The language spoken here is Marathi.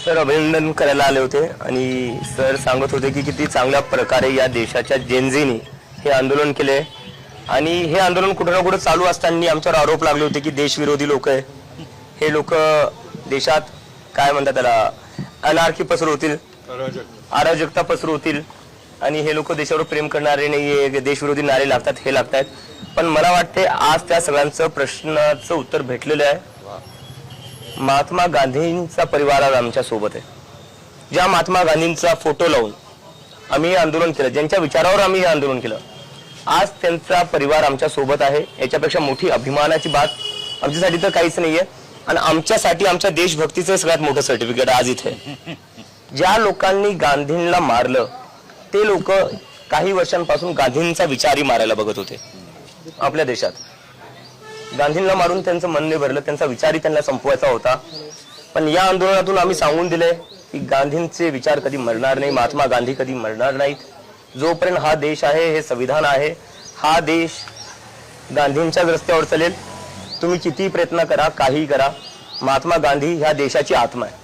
सर अभिनंदन करायला आले होते आणि सर सांगत होते की किती चांगल्या प्रकारे या देशाच्या जेनझीनी हे आंदोलन केले आणि हे आंदोलन कुठं ना कुठं चालू असताना आमच्यावर आरोप लागले होते की देशविरोधी लोक आहे, हे लोक देशात काय म्हणतात त्याला अनार्की पसरवतील, अराजकता पसरवतील आणि हे लोक देशावर प्रेम करणारे नाहीये, देशविरोधी नारे लागतात, हे लागतात. पण मला वाटते आज त्या सगळ्यांचं प्रश्नाचं उत्तर भेटलेलं आहे. महात्मा गांधींचा परिवार आज आमच्या सोबत आहे. ज्या महात्मा गांधींचा फोटो लावून आम्ही हे आंदोलन केलं, ज्यांच्या विचारावर आम्ही हे आंदोलन केलं, आज त्यांचा परिवार आमच्या सोबत आहे. याच्यापेक्षा मोठी अभिमानाची बात आमच्यासाठी तर काहीच नाहीये. आणि आमच्यासाठी आमच्या देशभक्तीचं सगळ्यात मोठं सर्टिफिकेट आज इथे. ज्या लोकांनी गांधींना मारलं ते लोक काही वर्षांपासून गांधींचा विचारही मारायला बघत होते. आपल्या देशात गांधींना मारून त्यांचं मन नाही भरलं, त्यांचा विचारही त्यांना संपवायचा होता. पण या आंदोलनातून आम्ही सांगून दिले की गांधींचे विचार कधी मरणार नाही, महात्मा गांधी कधी मरणार नाहीत. जोपर्यंत हा देश आहे, हे संविधान आहे, हा देश गांधींच्याच रस्त्यावर चालेल. तुम्ही किती प्रयत्न करा, काही करा, महात्मा गांधी ह्या देशाची आत्मा आहे.